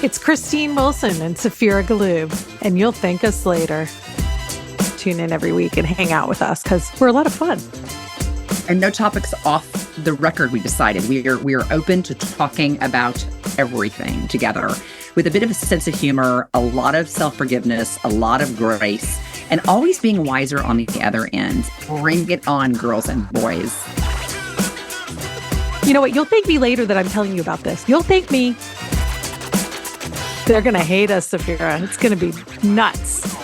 It's Christine Wilson and Safira Galoob, and you'll thank us later. Tune in every week and hang out with us because we're a lot of fun. And no topics off the record, we decided. We are open to talking about everything together with a bit of a sense of humor, a lot of self-forgiveness, a lot of grace, and always being wiser on the other end. Bring it on, girls and boys. You know what? You'll thank me later that I'm telling you about this. You'll thank me. They're going to hate us, Safira. It's going to be nuts.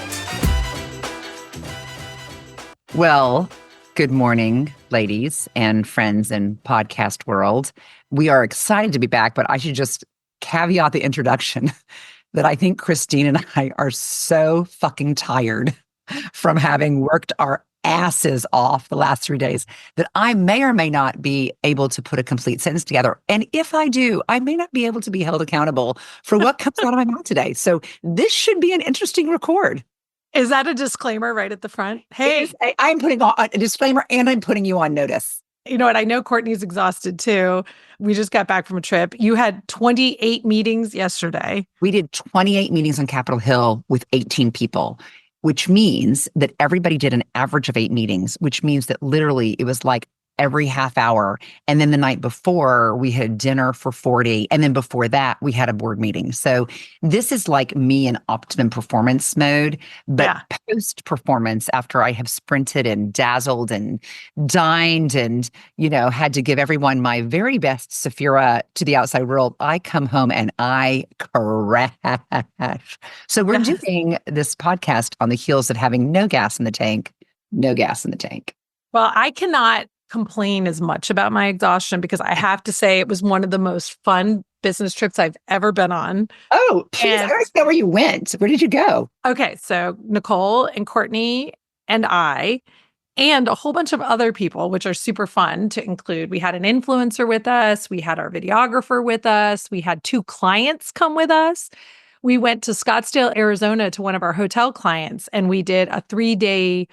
Well, good morning, ladies and friends in podcast world. We are excited to be back, but I should just caveat the introduction that I think Christine and I are so fucking tired from having worked our asses off the last 3 days that I may or may not be able to put a complete sentence together. And if I do, I may not be able to be held accountable for what comes out of my mouth today. So this should be an interesting record. Is that a disclaimer right at the front? Hey, I'm putting on a disclaimer and I'm putting you on notice. You know what? I know Courtney's exhausted too. We just got back from a trip. You had 28 meetings yesterday. We did 28 meetings on Capitol Hill with 18 people, which means that everybody did an average of 8 meetings, which means that literally it was like every half hour. And then the night before we had dinner for 40. And then before that, we had a board meeting. So this is like me in optimum performance mode, but post-performance, after I have sprinted and dazzled and dined and, had to give everyone my very best Safira to the outside world, I come home and I crash. So we're doing this podcast on the heels of having no gas in the tank. Well, I cannot complain as much about my exhaustion because I have to say it was one of the most fun business trips I've ever been on. Oh, please, I always know where you went. Where did you go? Okay, so Nicole and Courtney and I and a whole bunch of other people, which are super fun to include. We had an influencer with us. We had our videographer with us. We had 2 clients come with us. We went to Scottsdale, Arizona to one of our hotel clients, and we did a 3-day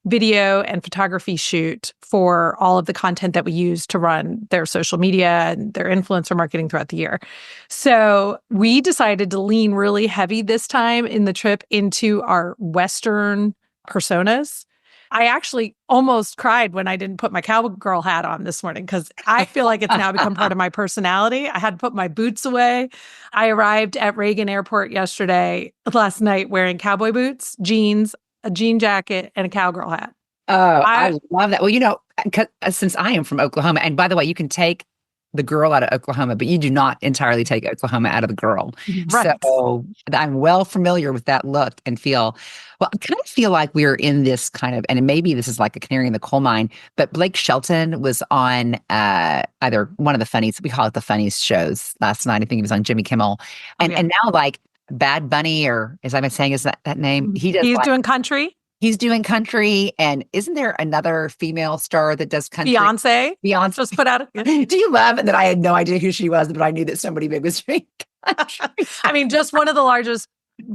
video and photography shoot for all of the content that we use to run their social media and their influencer marketing throughout the year. So we decided to lean really heavy this time in the trip into our Western personas. I actually almost cried when I didn't put my cowgirl hat on this morning because I feel like it's now become part of my personality. I had to put my boots away. I arrived at Reagan Airport last night wearing cowboy boots, jeans, a jean jacket, and a cowgirl hat. Oh, I love that. Well, since I am from Oklahoma, and by the way, you can take the girl out of Oklahoma, but you do not entirely take Oklahoma out of the girl. Right. So I'm well familiar with that look and feel. Well, I kind of feel like we're in this kind of, and maybe this is like a canary in the coal mine, but Blake Shelton was on either one of the funnies, we call it the funniest shows last night. I think he was on Jimmy Kimmel. And now like Bad Bunny, or as I've been saying, is that name? He's doing country. He's doing country. And isn't there another female star that does country? Beyonce just put out. Do you love that I had no idea who she was, but I knew that somebody big was doing country? I mean, just one of the largest,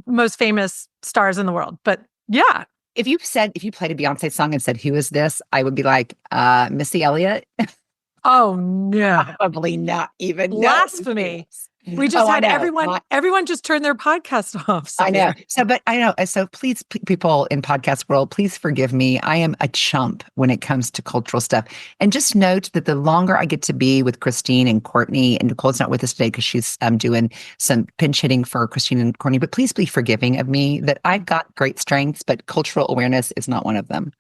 most famous stars in the world. But yeah. If you played a Beyonce song and said, "Who is this?" I would be like, Missy Elliott. Oh no. Probably not even. Blasphemy. We just had everyone just turn their podcast off. I know. So please, people in podcast world, please forgive me. I am a chump when it comes to cultural stuff. And just note that the longer I get to be with Christine and Courtney, and Nicole's not with us today because she's doing some pinch hitting for Christine and Courtney, but please be forgiving of me that I've got great strengths, but cultural awareness is not one of them.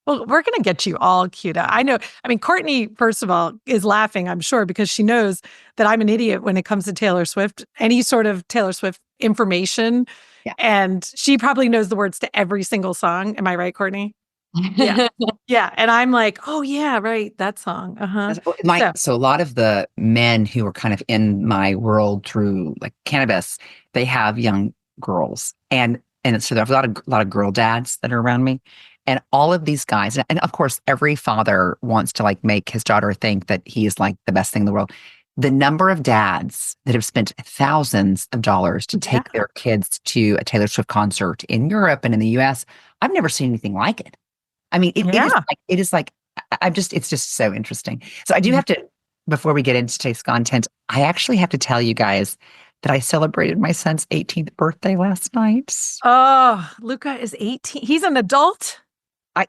Well, we're going to get you all queued up. I know. I mean, Courtney, first of all, is laughing, I'm sure, because she knows that I'm an idiot when it comes to Taylor Swift, any sort of Taylor Swift information. Yeah. And she probably knows the words to every single song. Am I right, Courtney? Yeah. Yeah. And I'm like, oh, yeah, right. That song. So a lot of the men who are kind of in my world through like cannabis, they have young girls. And so there's a lot of girl dads that are around me. And all of these guys, and of course, every father wants to like make his daughter think that he's like the best thing in the world. The number of dads that have spent thousands of dollars to take their kids to a Taylor Swift concert in Europe and in the US, I've never seen anything like it. I mean, it's just so interesting. So I do have to, before we get into today's content, I actually have to tell you guys that I celebrated my son's 18th birthday last night. Oh, Luca is 18. He's an adult.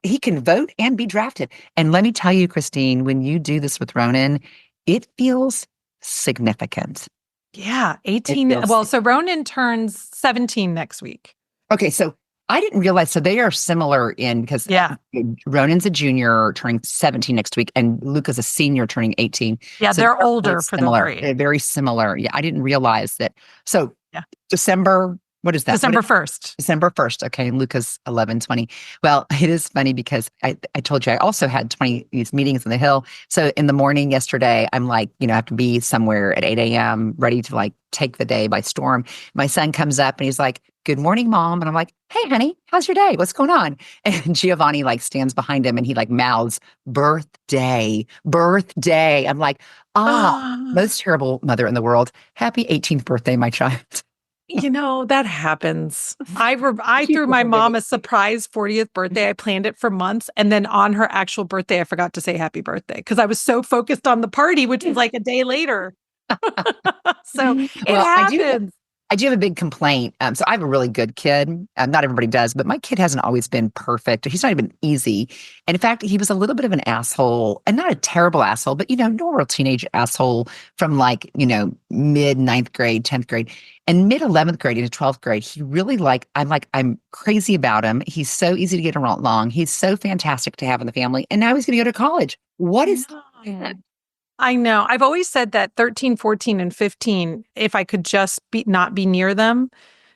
He can vote and be drafted. And let me tell you, Christine, when you do this with Ronan, it feels significant. Yeah, It 18. feels Well, so Ronan turns 17 next week. okay. So I didn't realize. So they are similar in because Yeah. Ronan's a junior turning 17 next week, and Luca's a senior turning 18. Yeah, So they're they're really older for their similar. grade. They're very similar. Yeah, I didn't realize that. So Yeah. December, what is that? December 1st. December 1st. Okay. And Luca's 11/20. Well, it is funny because I told you I also had 20 these meetings on the Hill. So in the morning yesterday, I'm like, I have to be somewhere at 8 a.m. ready to like take the day by storm. My son comes up and he's like, "Good morning, Mom." And I'm like, "Hey, honey, how's your day? What's going on?" And Giovanni like stands behind him and he like mouths, "Birthday, birthday." I'm like, most terrible mother in the world. Happy 18th birthday, my child. That happens. I She's threw so my mom forgiving. a surprise 40th birthday. I planned it for months. And then on her actual birthday, I forgot to say happy birthday because I was so focused on the party, which was like a day later. So it Well, happens. I do have a big complaint. So I have a really good kid. Not everybody does, but my kid hasn't always been perfect. He's not even easy. And in fact, he was a little bit of an asshole, and not a terrible asshole, but normal teenage asshole from like, mid ninth grade, 10th grade, and mid 11th grade into 12th grade. He really I'm crazy about him. He's so easy to get along. He's so fantastic to have in the family. And now he's going to go to college. What I is that? know. I know. I've always said that 13, 14, and 15, if I could just not be near them,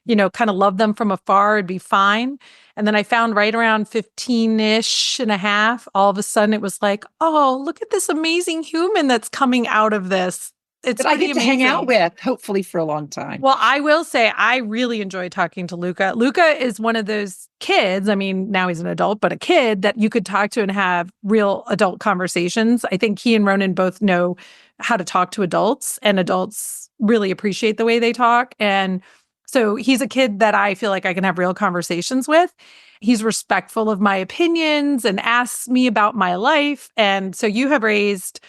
kind of love them from afar, it'd be fine. And then I found right around 15-ish and a half, all of a sudden it was like, oh, look at this amazing human that's coming out of this. It's That I pretty get to hang out amazing. with, hopefully for a long time. Well, I will say I really enjoy talking to Luca. Luca is one of those kids. I mean, now he's an adult, but a kid that you could talk to and have real adult conversations. I think he and Ronan both know how to talk to adults, and adults really appreciate the way they talk. And so he's a kid that I feel like I can have real conversations with. He's respectful of my opinions and asks me about my life. And so you have raised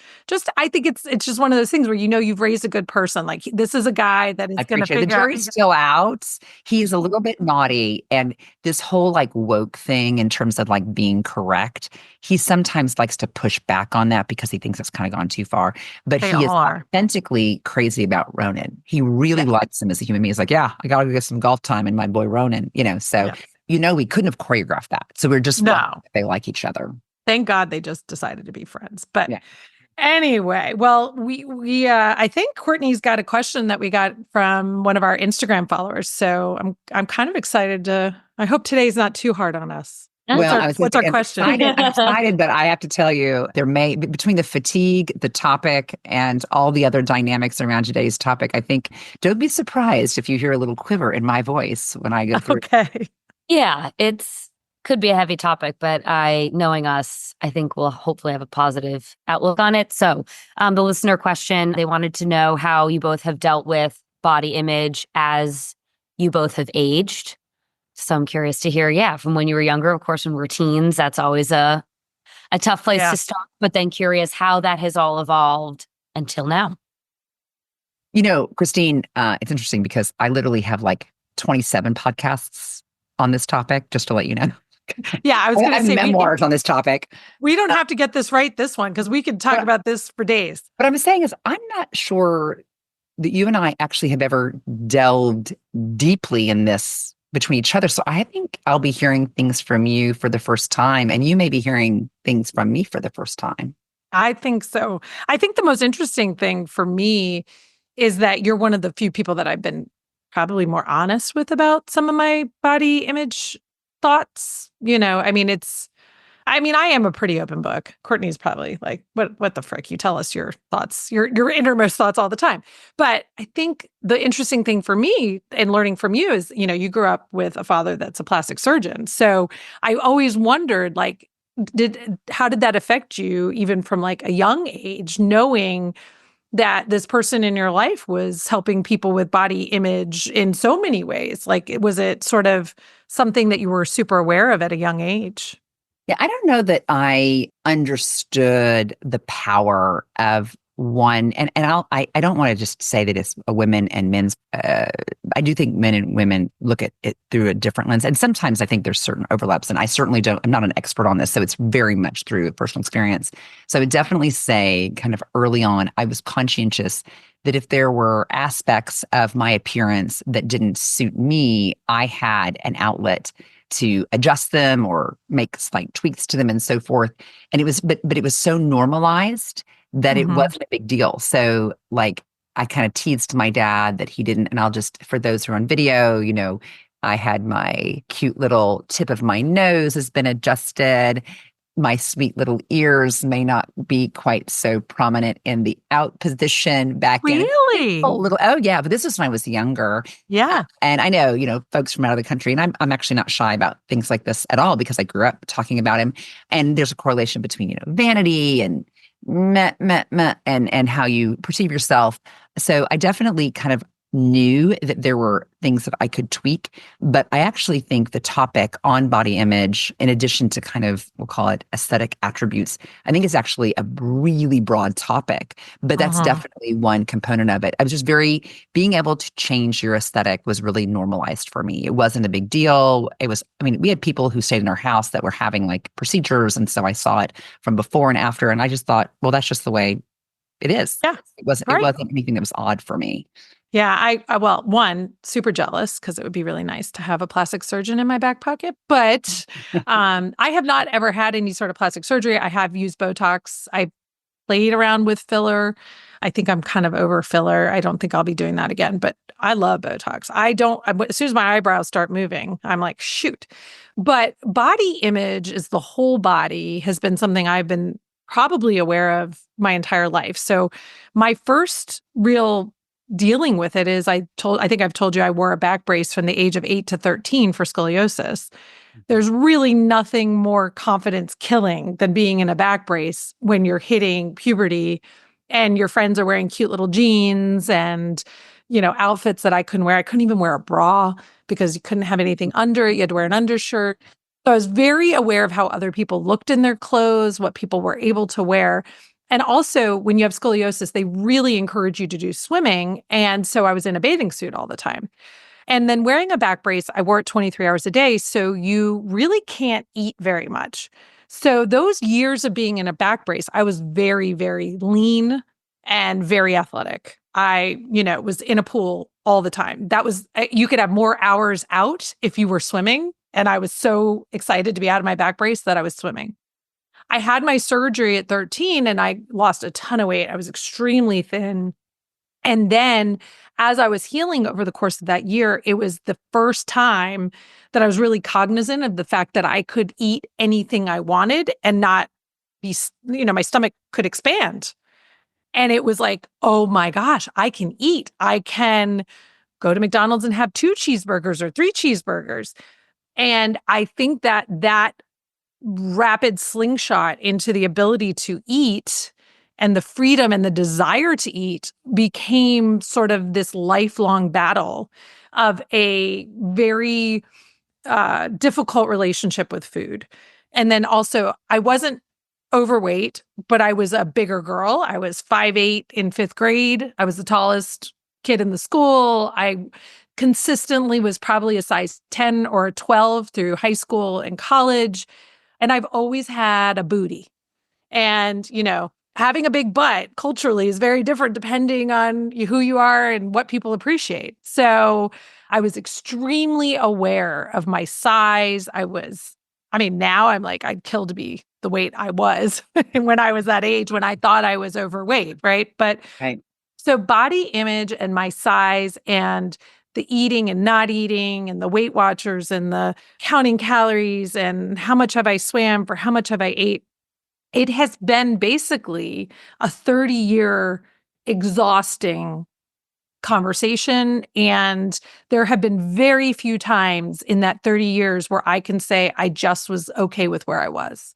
I think it's just one of those things where you've raised a good person. Like this is a guy that I is going to appreciate it. The figure out. jury's still out. He's a little bit naughty. And this whole like woke thing in terms of like being correct, he sometimes likes to push back on that because he thinks it's kind of gone too far. But They he is all are. authentically crazy about Ronan. He really Yeah. likes him as a human being. He's like, yeah, I got to go get some golf time and my boy Ronan, So, Yeah. we couldn't have choreographed that. So we're just lucky No. that they like each other. Thank God they just decided to be friends. But Yeah. anyway, well, I think Courtney's got a question that we got from one of our Instagram followers. So I'm kind of excited I hope today's not too hard on us. Well, What's our question? I'm excited, but I have to tell you, between the fatigue, the topic, and all the other dynamics around today's topic, I think, don't be surprised if you hear a little quiver in my voice when I go through. Okay. Yeah, could be a heavy topic, but knowing us, I think we'll hopefully have a positive outlook on it. So the listener question, they wanted to know how you both have dealt with body image as you both have aged. So I'm curious to hear, from when you were younger, of course, when we were teens, that's always a tough place to start, but then curious how that has all evolved until now. Christine, it's interesting because I literally have like 27 podcasts on this topic, just to let you know. Yeah, I was going to say memoirs on this topic. We don't have to get this right this one because we can talk about this for days. What I'm saying is I'm not sure that you and I actually have ever delved deeply in this between each other. So I think I'll be hearing things from you for the first time, and you may be hearing things from me for the first time. I think so. I think the most interesting thing for me is that you're one of the few people that I've been probably more honest with about some of my body image thoughts. I am a pretty open book. Courtney's probably like, what the frick? You tell us your thoughts, your innermost thoughts all the time. But I think the interesting thing for me in learning from you is, you grew up with a father that's a plastic surgeon. So I always wondered, like, how did that affect you even from like a young age, knowing that this person in your life was helping people with body image in so many ways? Like, was it sort of something that you were super aware of at a young age? Yeah, I don't know that I understood the power of one, and I don't want to just say that it's a women and men's. I do think men and women look at it through a different lens, and sometimes I think there's certain overlaps. And I certainly don't. I'm not an expert on this, so it's very much through personal experience. So I would definitely say, kind of early on, I was conscientious that if there were aspects of my appearance that didn't suit me, I had an outlet to adjust them or make slight tweaks to them and so forth. And it was, but it was so normalized that it Mhm. wasn't a big deal. So like I kind of teased my dad that he didn't, and I'll just, for those who are on video, I had my cute little tip of my nose has been adjusted. My sweet little ears may not be quite so prominent in the out position back in a Really? little. Oh yeah, but this was when I was younger. Yeah. And I know, folks from out of the country, and I'm actually not shy about things like this at all because I grew up talking about him. And there's a correlation between, vanity and meh, meh, meh, and how you perceive yourself. So I definitely kind of knew that there were things that I could tweak, but I actually think the topic on body image, in addition to kind of, we'll call it aesthetic attributes, I think it's actually a really broad topic, but that's Uh-huh. definitely one component of it. I was just being able to change your aesthetic was really normalized for me. It wasn't a big deal. We had people who stayed in our house that were having like procedures. And so I saw it from before and after. And I just thought, well, that's just the way it is. Yeah. It Right. wasn't anything that was odd for me. Yeah, well, one, super jealous because it would be really nice to have a plastic surgeon in my back pocket. But I have not ever had any sort of plastic surgery. I have used Botox. I played around with filler. I think I'm kind of over filler. I don't think I'll be doing that again, but I love Botox. As soon as my eyebrows start moving, I'm like, shoot. But body image is the whole body has been something I've been probably aware of my entire life. So my first real dealing with it is I think I've told you I wore a back brace from the age of 8 to 13 for scoliosis. There's really nothing more confidence killing than being in a back brace when you're hitting puberty and your friends are wearing cute little jeans and, outfits that I couldn't wear. I couldn't even wear a bra because you couldn't have anything under it. You had to wear an undershirt. So I was very aware of how other people looked in their clothes, what people were able to wear. And also, when you have scoliosis, they really encourage you to do swimming. And so I was in a bathing suit all the time. And then wearing a back brace, I wore it 23 hours a day. So you really can't eat very much. So those years of being in a back brace, I was very, very lean and very athletic. I, was in a pool all the time. You could have more hours out if you were swimming. And I was so excited to be out of my back brace that I was swimming. I had my surgery at 13 and I lost a ton of weight. I was extremely thin. And then as I was healing over the course of that year, it was the first time that I was really cognizant of the fact that I could eat anything I wanted and not my stomach could expand. And it was like, oh my gosh, I can eat. I can go to McDonald's and have 2 cheeseburgers or 3 cheeseburgers. And I think that rapid slingshot into the ability to eat and the freedom and the desire to eat became sort of this lifelong battle of a very difficult relationship with food. And then also, I wasn't overweight, but I was a bigger girl. I was 5'8" in 5th grade. I was the tallest kid in the school. I consistently was probably a size 10 or a 12 through high school and college. And I've always had a booty. And, having a big butt culturally is very different depending on who you are and what people appreciate. So I was extremely aware of my size. Now I'm like, I'd kill to be the weight I was when I was that age, when I thought I was overweight, right? But Right. so body image and my size and the eating and not eating and the Weight Watchers and the counting calories and how much have I swam for how much have I ate, it has been basically a 30-year exhausting conversation. And there have been very few times in that 30 years where I can say I just was okay with where I was.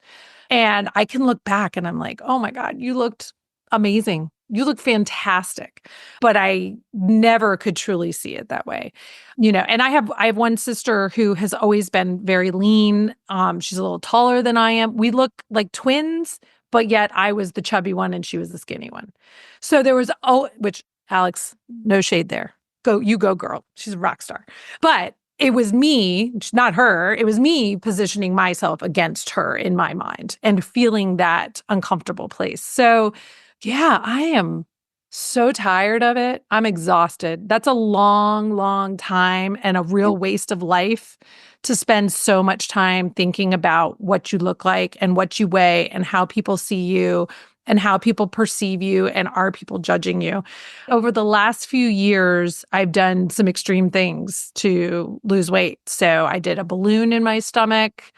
And I can look back and I'm like, oh my God, you looked amazing. You look fantastic. But I never could truly see it that way. And I have one sister who has always been very lean. She's a little taller than I am. We look like twins, but yet I was the chubby one and she was the skinny one. So there was, which Alex, no shade there. You go, girl. She's a rock star. But it was me, not her. It was me positioning myself against her in my mind and feeling that uncomfortable place. So yeah, I am so tired of it. I'm exhausted. That's a long, long time and a real waste of life to spend so much time thinking about what you look like and what you weigh and how people see you and how people perceive you and are people judging you. Over the last few years, I've done some extreme things to lose weight. So I did a balloon in my stomach,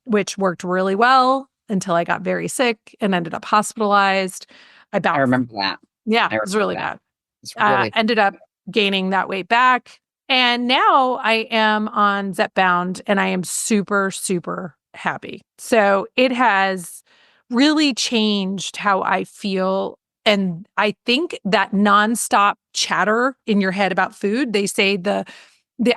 which worked really well until I got very sick and ended up hospitalized. I remember that. Yeah, I it was really remember bad. It's really Ended up gaining that weight back. And now I am on Zepbound and I am super, super happy. So it has really changed how I feel. And I think that nonstop chatter in your head about food, they say the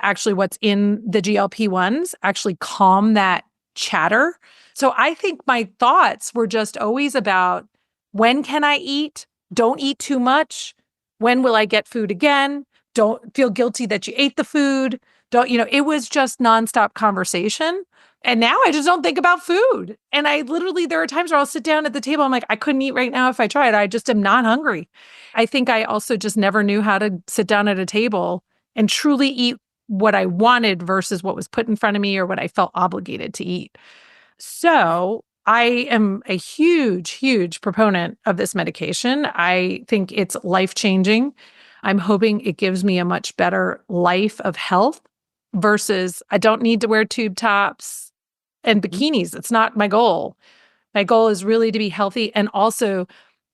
actually what's in the GLP-1s actually calm that chatter. So I think my thoughts were just always about when can I eat? Don't eat too much. When will I get food again? Don't feel guilty that you ate the food. It was just nonstop conversation. And now I just don't think about food. And I literally, there are times where I'll sit down at the table. I'm like, I couldn't eat right now if I tried. I just am not hungry. I think I also just never knew how to sit down at a table and truly eat what I wanted versus what was put in front of me or what I felt obligated to eat. So I am a huge, huge proponent of this medication. I think it's life-changing. I'm hoping it gives me a much better life of health versus I don't need to wear tube tops and bikinis. It's not my goal. My goal is really to be healthy and also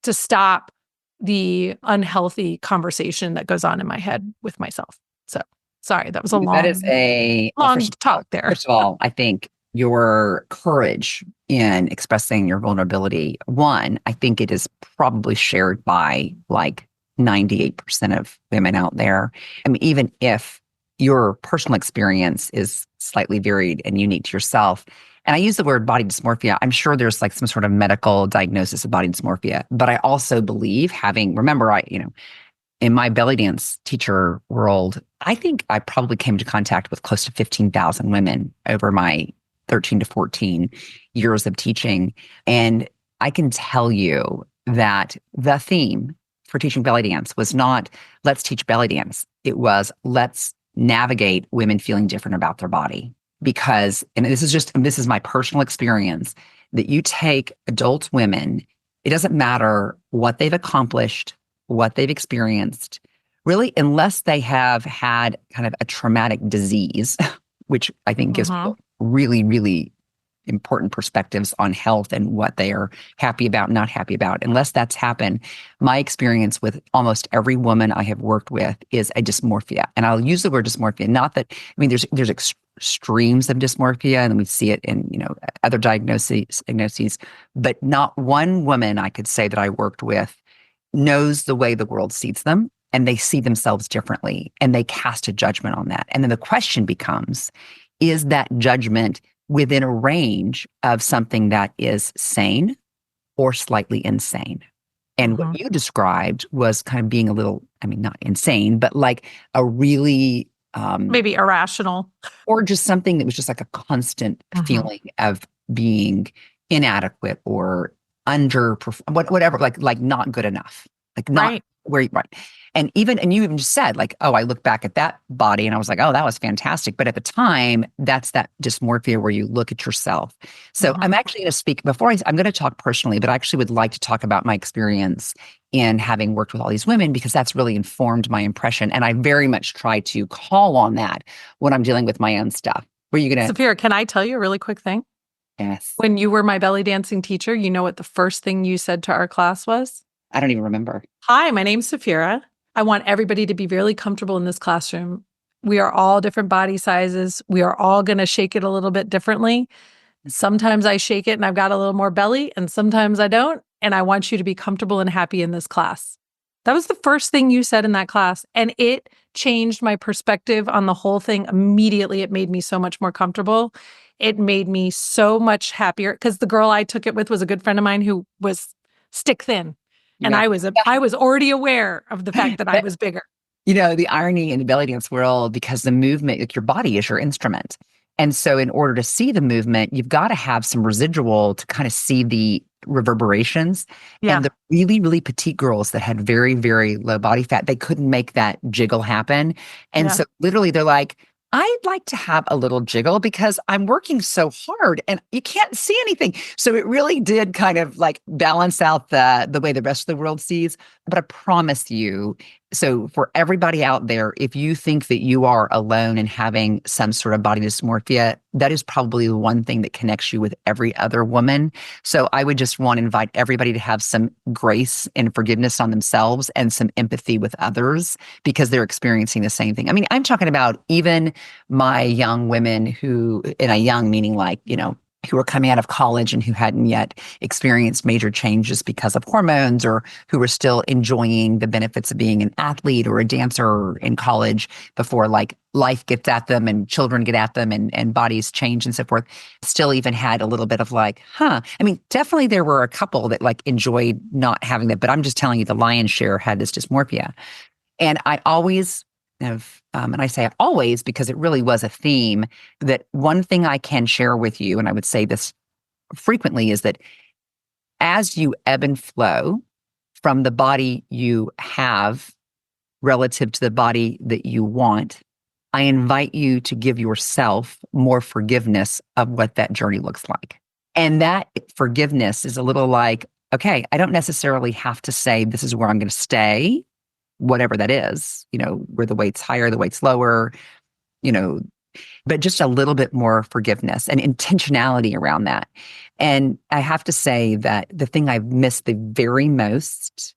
to stop the unhealthy conversation that goes on in my head with myself. So sorry, that was a that is long talk there. First of all, I think your courage in expressing your vulnerability, one, I think it is probably shared by like 98% of women out there. I mean, even if your personal experience is slightly varied and unique to yourself, and I use the word body dysmorphia, I'm sure there's like some sort of medical diagnosis of body dysmorphia, but I also believe remember, in my belly dance teacher world, I think I probably came into contact with close to 15,000 women over my 13 to 14 years of teaching. And I can tell you that the theme for teaching belly dance was not, let's teach belly dance. It was, let's navigate women feeling different about their body. Because, and this is my personal experience, that you take adult women, it doesn't matter what they've accomplished, what they've experienced, really, unless they have had kind of a traumatic disease, which I think gives people really, really important perspectives on health and what they are happy about, not happy about. Unless that's happened, my experience with almost every woman I have worked with is a dysmorphia. And I'll use the word dysmorphia, not that, I mean, there's extremes of dysmorphia, and we see it in, other diagnoses, but not one woman I could say that I worked with knows the way the world sees them, and they see themselves differently, and they cast a judgment on that. And then the question becomes, is that judgment within a range of something that is sane or slightly insane? And what you described was kind of being a little, I mean, not insane, but like a really maybe irrational, or just something that was just like a constant feeling of being inadequate or whatever, like not good enough, like not right. And you even just said like, oh, I look back at that body and I was like, oh, that was fantastic. But at the time, that's that dysmorphia where you look at yourself. So I'm actually going to speak I'm going to talk personally, but I actually would like to talk about my experience in having worked with all these women, because that's really informed my impression. And I very much try to call on that when I'm dealing with my own stuff. Were you going to? Sapphira, can I tell you a really quick thing? Yes. When you were my belly dancing teacher, you know what the first thing you said to our class was? I don't even remember. Hi, my name's Sapphira. I want everybody to be really comfortable in this classroom. We are all different body sizes. We are all going to shake it a little bit differently. Sometimes I shake it and I've got a little more belly, and sometimes I don't. And I want you to be comfortable and happy in this class. That was the first thing you said in that class. And it changed my perspective on the whole thing immediately. It made me so much more comfortable. It made me so much happier because the girl I took it with was a good friend of mine who was stick thin. And Yeah. I was already aware of the fact that I was bigger. The irony in the belly dance world, because the movement, like your body is your instrument. And so in order to see the movement, you've got to have some residual to kind of see the reverberations. Yeah. And the really, really petite girls that had very, very low body fat, they couldn't make that jiggle happen. And Yeah. so literally they're like, I'd like to have a little jiggle because I'm working so hard and you can't see anything. So it really did kind of like balance out the way the rest of the world sees. But I promise you, so for everybody out there, if you think that you are alone in having some sort of body dysmorphia, that is probably the one thing that connects you with every other woman. So I would just want to invite everybody to have some grace and forgiveness on themselves and some empathy with others because they're experiencing the same thing. I mean, I'm talking about even my young women who, and a young meaning like, who were coming out of college and who hadn't yet experienced major changes because of hormones, or who were still enjoying the benefits of being an athlete or a dancer in college before like life gets at them and children get at them and bodies change and so forth, still even had a little bit of like, I mean, definitely there were a couple that like enjoyed not having that, but I'm just telling you the lion's share had this dysmorphia. And I always have, and I say always because it really was a theme, that one thing I can share with you, and I would say this frequently, is that as you ebb and flow from the body you have relative to the body that you want, I invite you to give yourself more forgiveness of what that journey looks like. And that forgiveness is a little like, okay, I don't necessarily have to say this is where I'm going to stay, whatever that is, where the weight's higher, the weight's lower, you know, but just a little bit more forgiveness and intentionality around that. And I have to say that the thing I've missed the very most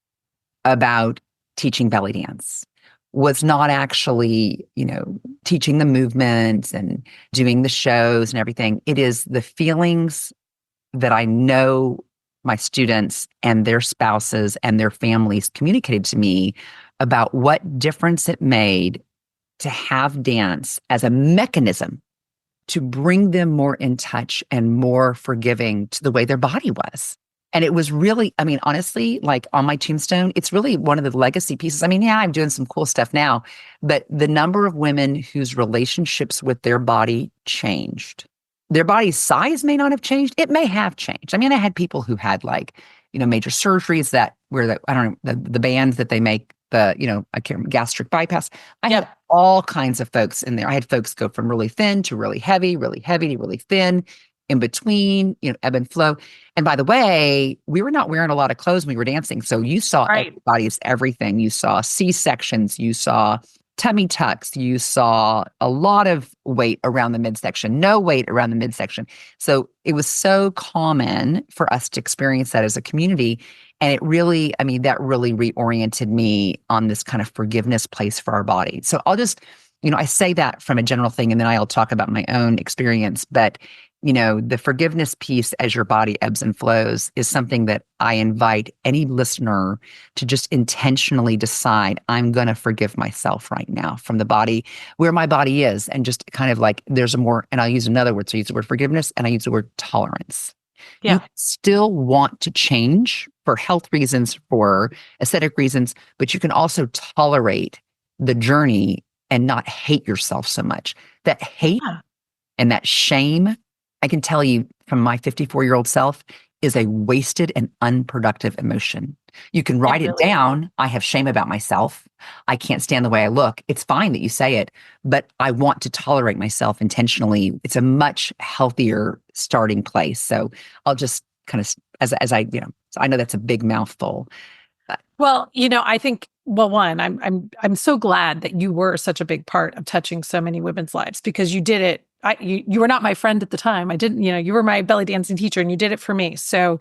about teaching belly dance was not actually, teaching the movements and doing the shows and everything. It is the feelings that I know my students and their spouses and their families communicated to me about what difference it made to have dance as a mechanism to bring them more in touch and more forgiving to the way their body was. And it was really, I mean, honestly, like on my tombstone, it's really one of the legacy pieces. I mean, yeah, I'm doing some cool stuff now, but the number of women whose relationships with their body changed. Their body size may not have changed. It may have changed. I mean, I had people who had like, major surgeries that where I don't know, the bands that they make, I can't remember, gastric bypass. I had all kinds of folks in there. I had folks go from really thin to really heavy to really thin, in between, ebb and flow. And by the way, we were not wearing a lot of clothes when we were dancing. So you saw everybody's everything. You saw C-sections, you saw tummy tucks, you saw a lot of weight around the midsection, no weight around the midsection. So it was so common for us to experience that as a community. And it really, I mean, that really reoriented me on this kind of forgiveness place for our body. So I'll just, I say that from a general thing, and then I'll talk about my own experience. But the forgiveness piece as your body ebbs and flows is something that I invite any listener to just intentionally decide, I'm going to forgive myself right now from the body, where my body is. And just kind of like, there's a more, and I'll use another word. So I use the word forgiveness and I use the word tolerance. Yeah. You still want to change for health reasons, for aesthetic reasons, but you can also tolerate the journey and not hate yourself so much. That hate and that shame, I can tell you from my 54-year-old self, is a wasted and unproductive emotion. You can write it down. I have shame about myself. I can't stand the way I look. It's fine that you say it, but I want to tolerate myself intentionally. It's a much healthier starting place. So I'll just kind of, as I, so I know that's a big mouthful. Well, I think, one, I'm so glad that you were such a big part of touching so many women's lives, because you did it. You were not my friend at the time. I didn't, you were my belly dancing teacher and you did it for me. So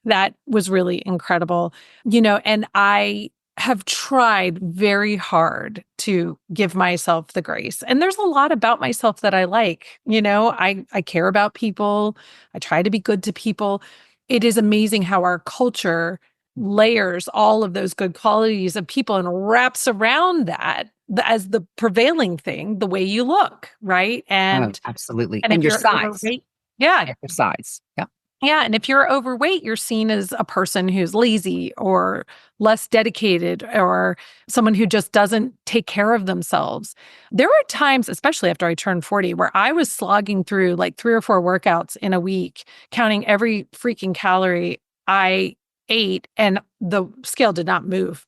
that was really incredible, and I have tried very hard to give myself the grace. And there's a lot about myself that I like, I care about people. I try to be good to people. It is amazing how our culture layers all of those good qualities of people and wraps around that as the prevailing thing, the way you look, right? Oh, absolutely. And And if your you're size. overweight, yeah, And your size. Yeah. yeah. And if you're overweight, you're seen as a person who's lazy or less dedicated or someone who just doesn't take care of themselves. There were times, especially after I turned 40, where I was slogging through like 3 or 4 workouts in a week, counting every freaking calorie I ate, and the scale did not move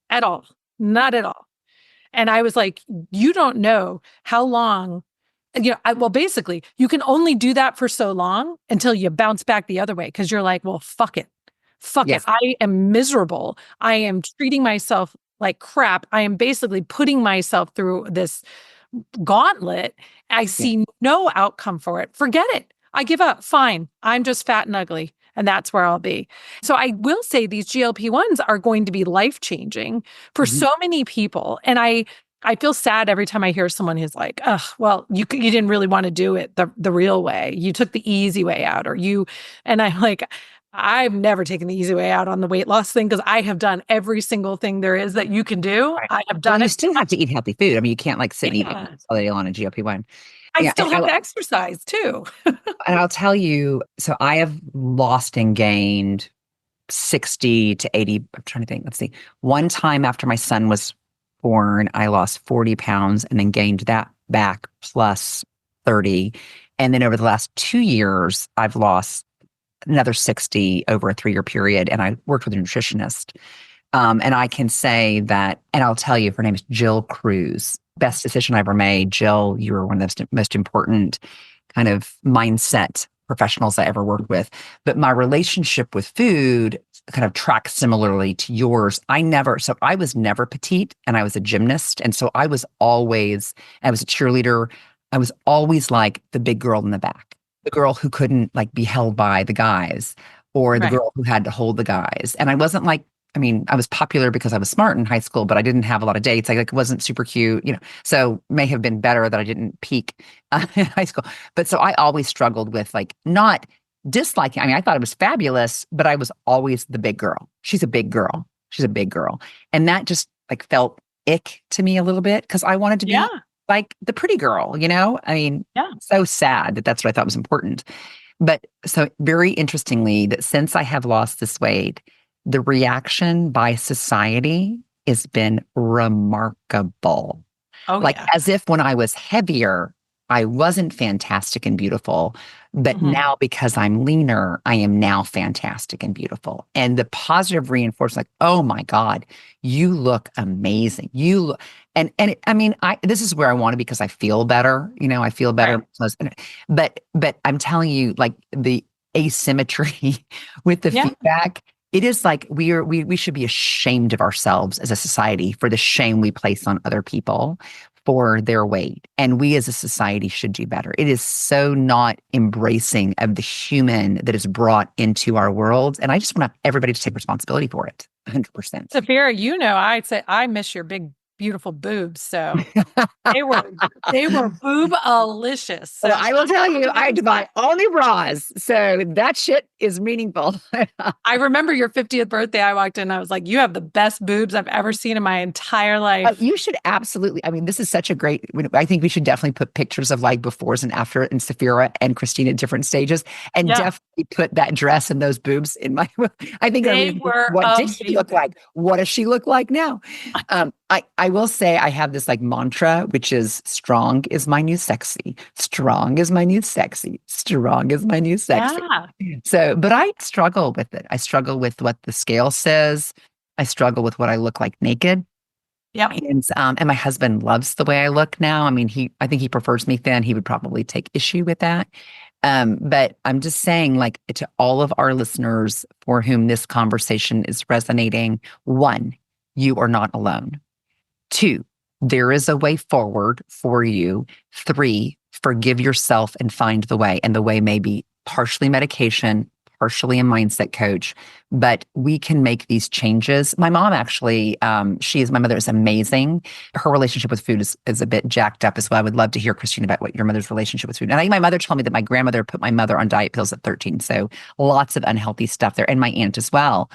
at all. Not at all. And I was like, you don't know how long. And, well, basically, you can only do that for so long until you bounce back the other way because you're like, well, fuck it. Fuck it. Yes. I am miserable. I am treating myself like crap. I am basically putting myself through this gauntlet. I see no outcome for it. Forget it. I give up. Fine. I'm just fat and ugly. And that's where I'll be. So I will say these GLP-1s are going to be life-changing for Mhm. so many people. And I feel sad every time I hear someone who's like, "Oh, well, you didn't really want to do it the real way. You took the easy way out," and I'm like, I've never taken the easy way out on the weight loss thing because I have done every single thing there is that you can do. Right. I have Well, done you it. still have to eat healthy food. I mean, you can't like sit and eat Yeah. all day on a GLP-1. I Yeah. still have to exercise too. And I'll tell you, so I have lost and gained 60 to 80. I'm trying to think. Let's see. One time after my son was born, I lost 40 pounds and then gained that back plus 30. And then over the last 2 years, I've lost another 60 over a 3-year period. And I worked with a nutritionist. And I can say that, and I'll tell you, her name is Jill Cruz. Best decision I ever made. Jill, you were one of the most important kind of mindset professionals I ever worked with. But my relationship with food kind of tracks similarly to yours. So I was never petite and I was a gymnast. And so I was a cheerleader. I was always like the big girl in the back, the girl who couldn't like be held by the guys or the Right. girl who had to hold the guys. And I wasn't like, I mean, I was popular because I was smart in high school, but I didn't have a lot of dates. I like wasn't super cute, so may have been better that I didn't peak in high school. But so I always struggled with like not disliking. I mean, I thought it was fabulous, but I was always the big girl. She's a big girl. She's a big girl. And that just like felt ick to me a little bit because I wanted to be Yeah. like the pretty girl, I mean, Yeah. so sad that that's what I thought was important. But so very interestingly, that since I have lost this weight, the reaction by society has been remarkable. Oh, Like yeah. as if when I was heavier, I wasn't fantastic and beautiful. But Mhm. now because I'm leaner, I am now fantastic and beautiful. And the positive reinforcement, like, oh my God, you look amazing. You look, I mean, this is where I want to be because I feel better. I feel better. But I'm telling you, like the asymmetry with the Yeah. feedback, it is like we should be ashamed of ourselves as a society for the shame we place on other people for their weight. And we as a society should do better. It is so not embracing of the human that is brought into our world. And I just want everybody to take responsibility for it. 100%. Safira, I'd say I miss your big, beautiful boobs. So they were boob-alicious. So Well, I will tell you, I had to buy only bras. So that shit is meaningful. I remember your 50th birthday. I walked in, I was like, you have the best boobs I've ever seen in my entire life. You should absolutely. I mean, this is such a great. I think we should definitely put pictures of like befores and after in Safira and Christine at different stages, and definitely put that dress and those boobs in my. I think what did she look like? What does she look like now? I will say I have this like mantra, which is strong is my new sexy. Strong is my new sexy. Strong is my new sexy. Yeah. So, but I struggle with it. I struggle with what the scale says. I struggle with what I look like naked. Yep. And my husband loves the way I look now. I mean, I think he prefers me thin. He would probably take issue with that. But I'm just saying, like, to all of our listeners for whom this conversation is resonating, 1, you are not alone. 2, there is a way forward for you. 3, forgive yourself and find the way. And the way may be partially medication, partially a mindset coach, but we can make these changes. My mom actually, my mother is amazing. Her relationship with food is a bit jacked up as well. I would love to hear, Christine, about what your mother's relationship with food. And I think my mother told me that my grandmother put my mother on diet pills at 13. So lots of unhealthy stuff there, and my aunt as well.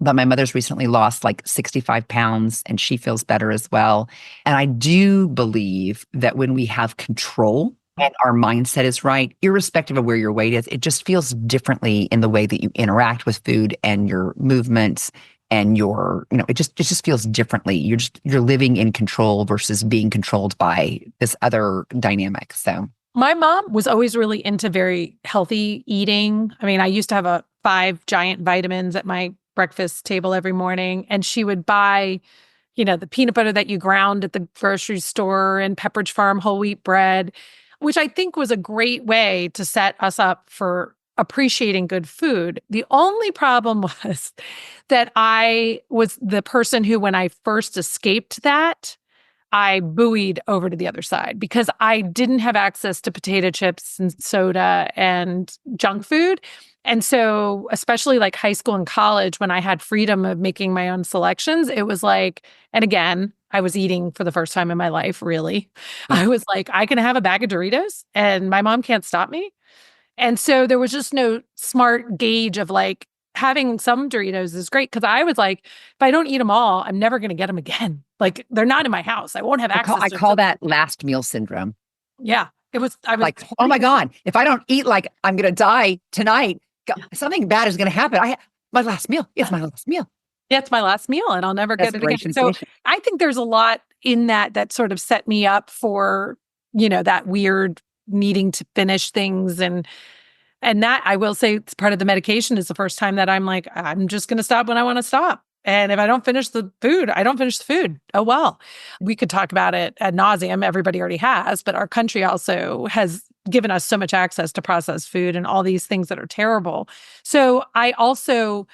But my mother's recently lost like 65 pounds and she feels better as well. And I do believe that when we have control and our mindset is right, irrespective of where your weight is, it just feels differently in the way that you interact with food and your movements and it just feels differently. You're living in control versus being controlled by this other dynamic. So My mom was always really into very healthy eating. I mean, I used to have 5 giant vitamins at my breakfast table every morning, and she would buy, the peanut butter that you ground at the grocery store and Pepperidge Farm whole wheat bread, which I think was a great way to set us up for appreciating good food. The only problem was that I was the person who, when I first escaped that, I buoyed over to the other side because I didn't have access to potato chips and soda and junk food. And so, especially like high school and college, when I had freedom of making my own selections, it was like, and again, I was eating for the first time in my life, really. I was like, I can have a bag of Doritos and my mom can't stop me. And so there was just no smart gauge of like having some Doritos is great because I was like, if I don't eat them all, I'm never going to get them again. Like they're not in my house. I won't have access I to call them. that last meal syndrome. Yeah. I was Like, oh my God, if I don't eat like I'm going to die tonight, something bad is going to happen. My last meal. It's my last meal. Yeah, it's my last meal and I'll never get it again. So I think there's a lot in that sort of set me up for, that weird needing to finish things. And that I will say it's part of the medication is the first time that I'm like, I'm just going to stop when I want to stop. And if I don't finish the food, I don't finish the food. Oh, well, we could talk about it ad nauseum. Everybody already has, but our country also has given us so much access to processed food and all these things that are terrible. So I also,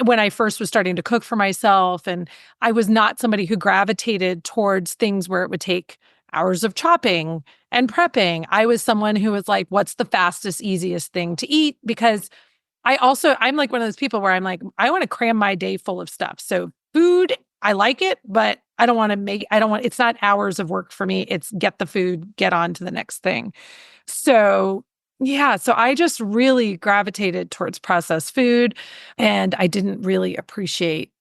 when I first was starting to cook for myself, and I was not somebody who gravitated towards things where it would take hours of chopping and prepping. I was someone who was like, what's the fastest, easiest thing to eat? Because I'm like one of those people where I'm like, I want to cram my day full of stuff. So food, I like it, but it's not hours of work for me. It's get the food, get on to the next thing. So yeah, so I just really gravitated towards processed food and I didn't really appreciate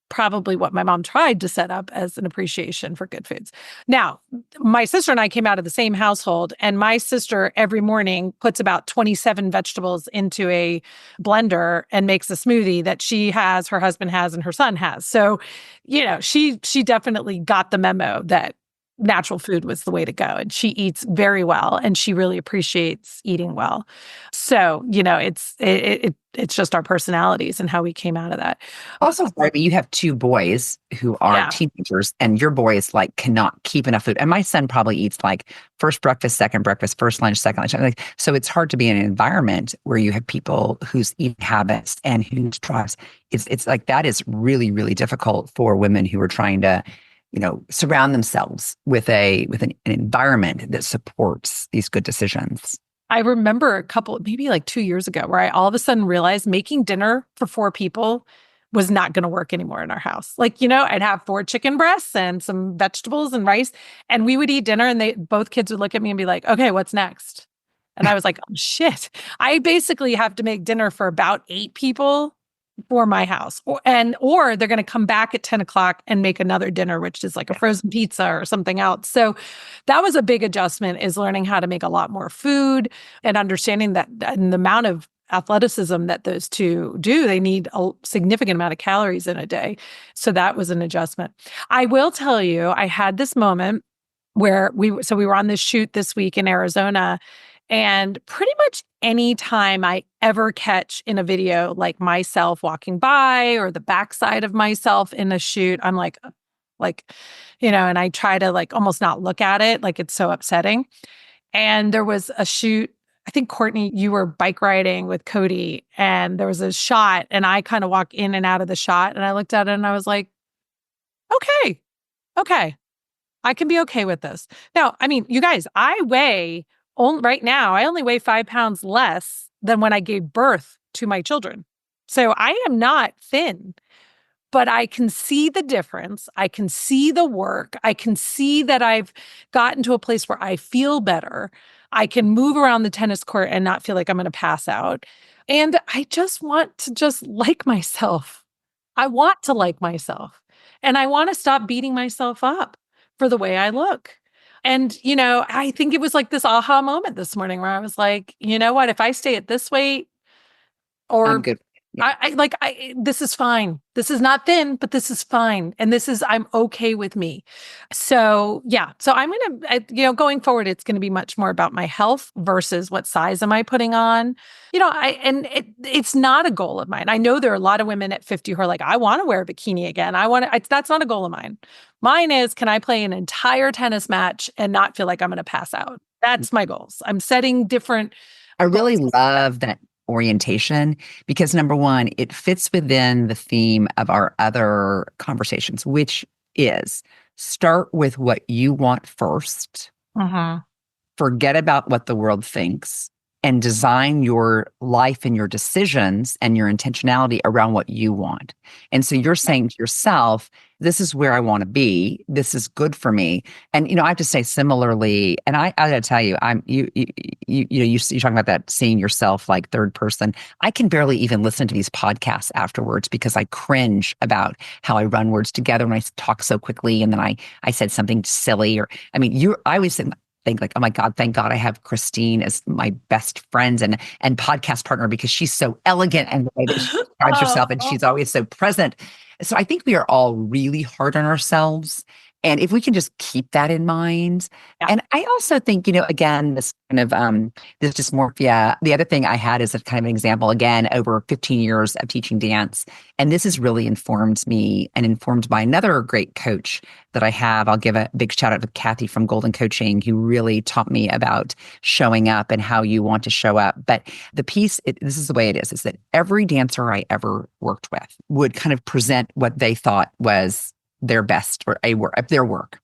probably what my mom tried to set up as an appreciation for good foods. Now, my sister and I came out of the same household, and my sister every morning puts about 27 vegetables into a blender and makes a smoothie that she has, her husband has, and her son has. So, she definitely got the memo that natural food was the way to go. And she eats very well and she really appreciates eating well. So, it's just our personalities and how we came out of that. Also, sorry, but you have 2 boys who are Yeah. teenagers, and your boys like cannot keep enough food. And my son probably eats like first breakfast, second breakfast, first lunch, second lunch. Like, so it's hard to be in an environment where you have people whose eating habits and whose drives. It's like that is really, really difficult for women who are trying to, surround themselves with an environment that supports these good decisions. I remember maybe like 2 years ago, where I all of a sudden realized making dinner for 4 people was not going to work anymore in our house. Like, I'd have 4 chicken breasts and some vegetables and rice, and we would eat dinner and both kids would look at me and be like, okay, what's next? And I was like, oh shit. I basically have to make dinner for about 8 people for my house. Or they're going to come back at 10 o'clock and make another dinner, which is like a frozen pizza or something else. So that was a big adjustment, is learning how to make a lot more food and understanding that and the amount of athleticism that those two do, they need a significant amount of calories in a day. So that was an adjustment. I will tell you, I had this moment where we were on this shoot this week in Arizona, and pretty much any time I ever catch in a video, like myself walking by or the backside of myself in a shoot, I'm like, and I try to like almost not look at it. Like it's so upsetting. And there was a shoot, I think Courtney, you were bike riding with Cody, and there was a shot and I kind of walk in and out of the shot, and I looked at it and I was like, okay, I can be okay with this. Now, I mean, you guys, right now, I only weigh 5 pounds less than when I gave birth to my children. So I am not thin, but I can see the difference. I can see the work. I can see that I've gotten to a place where I feel better. I can move around the tennis court and not feel like I'm going to pass out. And I just want to just like myself. I want to like myself, and I want to stop beating myself up for the way I look. And, I think it was like this aha moment this morning where I was like, you know what? If I stay at this weight, I'm or good. Yeah. this is fine. This is not thin, but this is fine. And I'm okay with me. So, yeah. So I'm going going forward, it's going to be much more about my health versus what size am I putting on. It's not a goal of mine. I know there are a lot of women at 50 who are like, I want to wear a bikini again. That's not a goal of mine. Mine is, can I play an entire tennis match and not feel like I'm going to pass out? That's my goals. I'm setting different I really goals. love that orientation because number one, it fits within the theme of our other conversations, which is start with what you want first, Mhm. forget about what the world thinks, and design your life and your decisions and your intentionality around what you want. And so you're saying to yourself, this is where I want to be. This is good for me. And I have to say similarly, and I got to tell you, you're talking about that seeing yourself like third person. I can barely even listen to these podcasts afterwards because I cringe about how I run words together and I talk so quickly, and then I said something silly, or I mean, I always think like, oh my God, thank God I have Christine as my best friend and podcast partner because she's so elegant and the way that she describes herself, and she's always so present. So I think we are all really hard on ourselves. And if we can just keep that in mind. Yeah. And I also think, again, this kind of this dysmorphia, the other thing I had is a kind of an example, again, over 15 years of teaching dance. And this has really informed me and informed by another great coach that I have. I'll give a big shout out to Kathy from Golden Coaching, who really taught me about showing up and how you want to show up. But the piece, this is the way it is that every dancer I ever worked with would kind of present what they thought was their best or their work.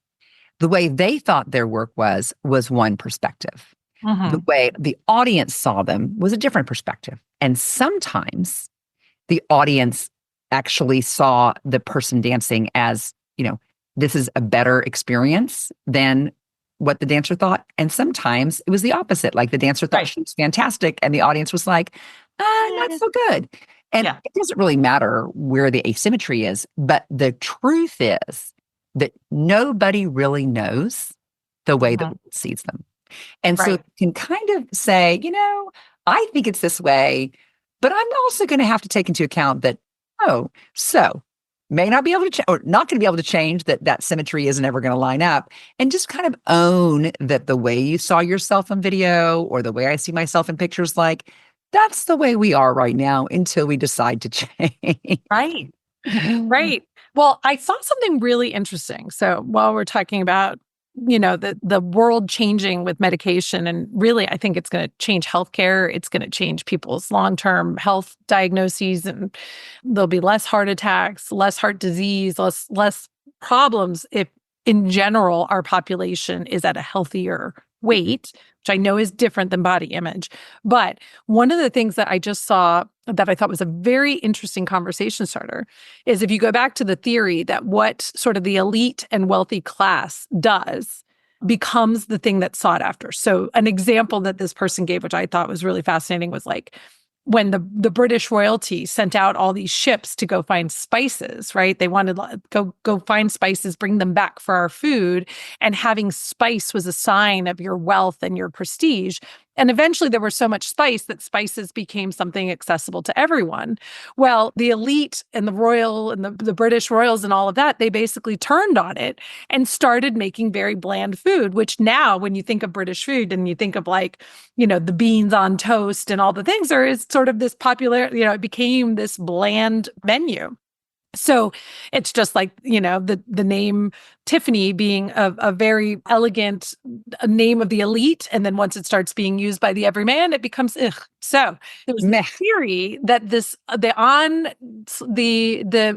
The way they thought their work was one perspective. The way the audience saw them was a different perspective. And sometimes the audience actually saw the person dancing as, this is a better experience than what the dancer thought. And sometimes it was the opposite. Like the dancer thought she was fantastic and the audience was like, not so good. And it doesn't really matter where the asymmetry is, but the truth is that nobody really knows the way the world sees them. And so you can kind of say, I think it's this way, but I'm also going to have to take into account that, so may not be able to or not going to be able to change that symmetry isn't ever going to line up, and just kind of own that the way you saw yourself on video or the way I see myself in pictures, like that's the way we are right now until we decide to change. Right. Right. Well, I saw something really interesting. So while we're talking about, the world changing with medication, and really, I think it's going to change healthcare. It's going to change people's long-term health diagnoses, and there'll be less heart attacks, less heart disease, less problems if, in general, our population is at a healthier weight, which I know is different than body image. But one of the things that I just saw that I thought was a very interesting conversation starter is if you go back to the theory that what sort of the elite and wealthy class does becomes the thing that's sought after. So an example that this person gave, which I thought was really fascinating, was like when the British royalty sent out all these ships to go find spices, right? They wanted to go find spices, bring them back for our food. And having spice was a sign of your wealth and your prestige. And eventually there was so much spice that spices became something accessible to everyone. Well, the elite and the royal and the British royals and all of that, they basically turned on it and started making very bland food, which now when you think of British food and you think of like, the beans on toast and all the things, there is sort of this popular, it became this bland menu. So it's just like, the name Tiffany being a very elegant name of the elite. And then once it starts being used by the everyman, it becomes ugh. So there was a theory that the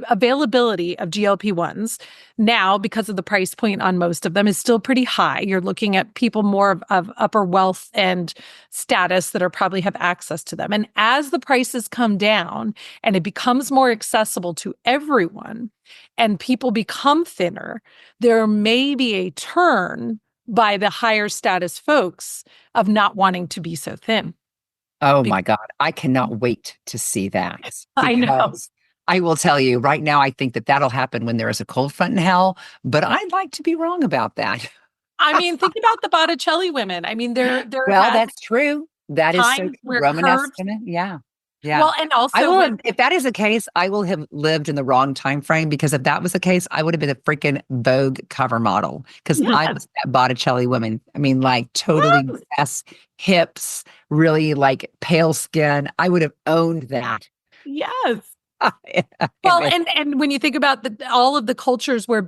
availability of GLP-1s now, because of the price point on most of them, is still pretty high. You're looking at people more of upper wealth and status that are probably have access to them. And as the prices come down and it becomes more accessible to everyone and people become thinner, there may be a turn by the higher status folks of not wanting to be so thin. Oh my God. I cannot wait to see that. I know. Because I will tell you right now, I think that that'll happen when there is a cold front in hell, but I'd like to be wrong about that. I mean, think about the Botticelli women. I mean, there Well, has that's true. That is so times true. where Romanesque curves, women. Yeah. Yeah. well, and I also will with have, if that is the case, I will have lived in the wrong time frame because if that was the case, I would have been a freaking Vogue cover model because I yes, was that Botticelli woman. I mean, like totally ass hips, really like pale skin. I would have owned that. yes. And Well, and when you think about all of the cultures where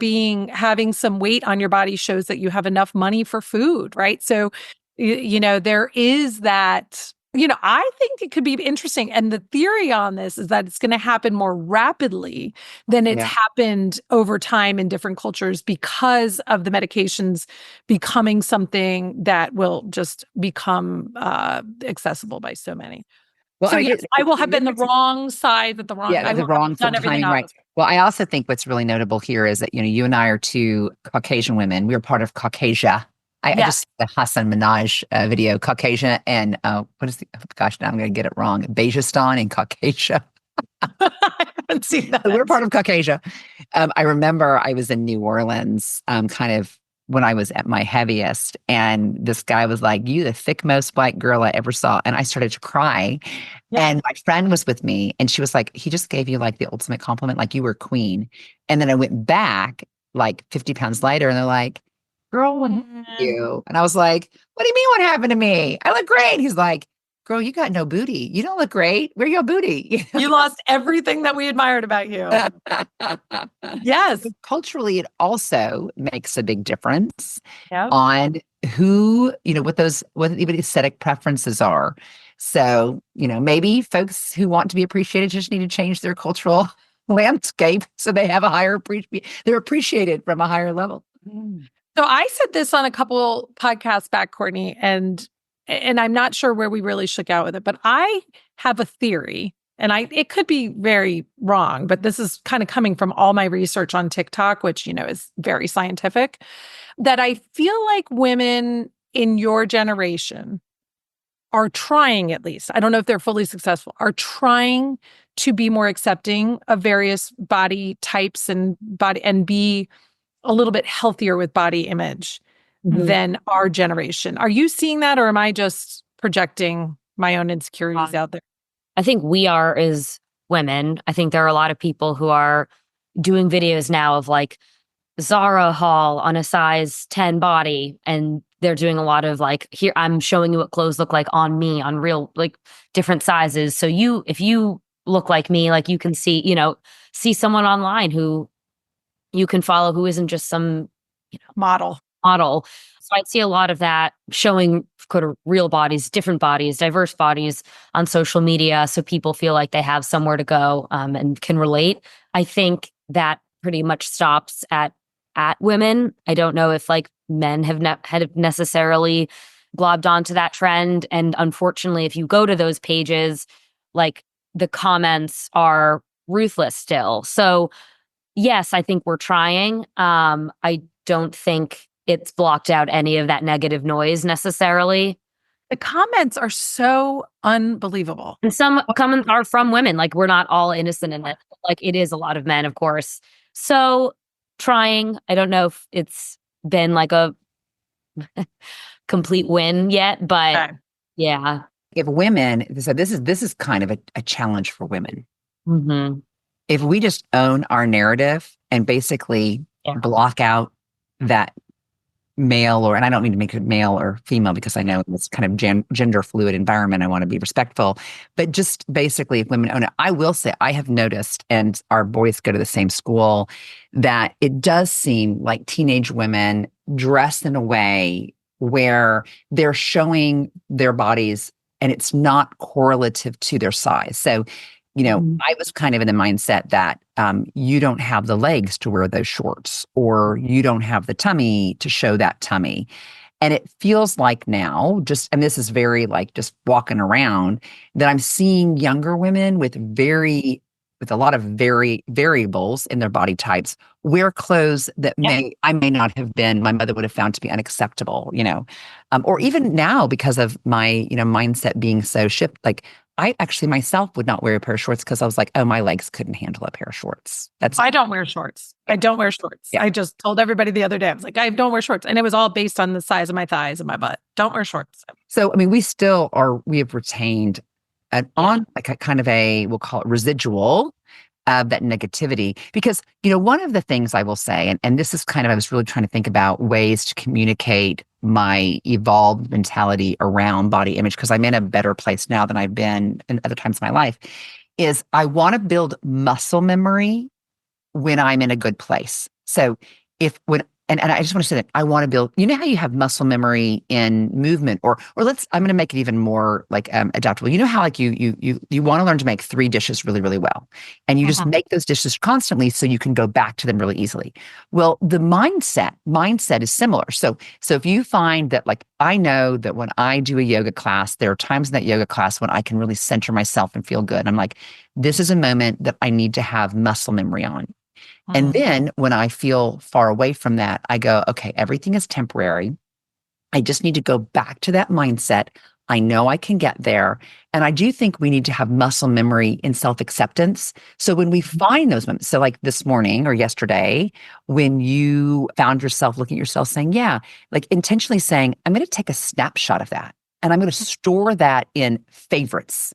having some weight on your body shows that you have enough money for food, right? So, there is that. I think it could be interesting. And the theory on this is that it's going to happen more rapidly than it's yeah. happened over time in different cultures because of the medications becoming something that will just become accessible by so many. Well, So I yes, just I will have you're been the wrong side at the wrong. yeah, I the will have wrongful done everything timing, right? opposite. Well, I also think what's really notable here is that you and I are two Caucasian women. We're part of Caucasia. I Yes. just the Hassan Minaj video, Caucasia, and what is the? Oh, gosh, now I'm going to get it wrong. Beijestan and Caucasia. I haven't seen that. So we're part of Caucasia. I remember I was in New Orleans, kind of when I was at my heaviest, and this guy was like, "You, the thick most white girl I ever saw," and I started to cry. Yeah. And my friend was with me, and she was like, "He just gave you like the ultimate compliment, like you were a queen." And then I went back like 50 pounds lighter, and they're like, "Girl, what happened to you?" And I was like, "What do you mean? What happened to me? I look great." He's like, "Girl, you got no booty. You don't look great. Where your booty?" You lost everything that we admired about you. Yes. Culturally, it also makes a big difference Yep. on what the aesthetic preferences are. So, maybe folks who want to be appreciated just need to change their cultural landscape so they have they're appreciated from a higher level. So I said this on a couple podcasts back, Courtney, and I'm not sure where we really shook out with it, but I have a theory, and it could be very wrong, but this is kind of coming from all my research on TikTok, which is very scientific, that I feel like women in your generation are trying, at least, I don't know if they're fully successful, are trying to be more accepting of various body types and be a little bit healthier with body image than our generation. Are you seeing that, or am I just projecting my own insecurities out there? I think we are as women. I think there are a lot of people who are doing videos now of like Zara haul on a size 10 body, and they're doing a lot of like, here, I'm showing you what clothes look like on me on real, like different sizes. So if you look like me, like you can see someone online who you can follow who isn't just some Model. So I see a lot of that showing kind of real bodies, different bodies, diverse bodies on social media, so people feel like they have somewhere to go and can relate. I think that pretty much stops at women. I don't know if like men have necessarily globbed onto that trend. And unfortunately, if you go to those pages, like the comments are ruthless still. So yes, I think we're trying. I don't think it's blocked out any of that negative noise necessarily. The comments are so unbelievable. And some comments are from women. Like we're not all innocent in it. Like it is a lot of men, of course. So trying. I don't know if it's been like a complete win yet, but Okay. yeah. If women, so this is kind of a challenge for women. Mm-hmm. If we just own our narrative and basically block out that male and I don't mean to make it male or female because I know it's kind of gender fluid environment. I want to be respectful, but just basically if women own it, I will say I have noticed, and our boys go to the same school, that it does seem like teenage women dress in a way where they're showing their bodies and it's not correlative to their size. So I was kind of in the mindset that you don't have the legs to wear those shorts, or you don't have the tummy to show that tummy. And it feels like now, and this is very like just walking around, that I'm seeing younger women with a lot of very variables in their body types wear clothes that I may not have been, my mother would have found to be unacceptable, or even now because of my, mindset being so shift, like I actually myself would not wear a pair of shorts because I was like, oh, my legs couldn't handle a pair of shorts. I don't wear shorts. I don't wear shorts. Yeah. I just told everybody the other day, I was like, I don't wear shorts. And it was all based on the size of my thighs and my butt. Don't wear shorts. So, I mean, we have retained on like a kind of we'll call it residual of that negativity. Because, one of the things I will say, and this is kind of, I was really trying to think about ways to communicate my evolved mentality around body image, because I'm in a better place now than I've been in other times of my life, is I want to build muscle memory when I'm in a good place. So and I just want to say that I want to build, how you have muscle memory in movement I'm going to make it even more like adaptable. You know how like you want to learn to make 3 dishes really, really well, and you just make those dishes constantly so you can go back to them really easily. Well, the mindset is similar. So if you find that, like, I know that when I do a yoga class, there are times in that yoga class when I can really center myself and feel good. I'm like, this is a moment that I need to have muscle memory on. And then when I feel far away from that, I go, okay, everything is temporary. I just need to go back to that mindset. I know I can get there. And I do think we need to have muscle memory in self-acceptance. So when we find those moments, so like this morning or yesterday, when you found yourself looking at yourself saying, yeah, like intentionally saying, I'm going to take a snapshot of that and I'm going to store that in favorites.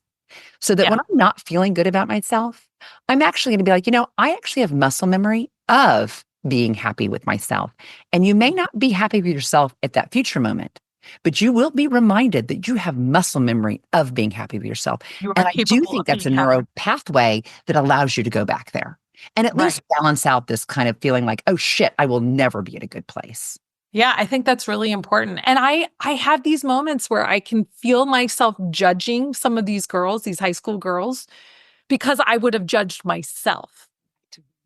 So that when I'm not feeling good about myself, I'm actually going to be like, I actually have muscle memory of being happy with myself. And you may not be happy with yourself at that future moment, but you will be reminded that you have muscle memory of being happy with yourself. And I do think that's a neuro pathway that allows you to go back there and at least balance out this kind of feeling like, oh shit, I will never be at a good place. Yeah, I think that's really important. And I have these moments where I can feel myself judging some of these girls, these high school girls, because I would have judged myself.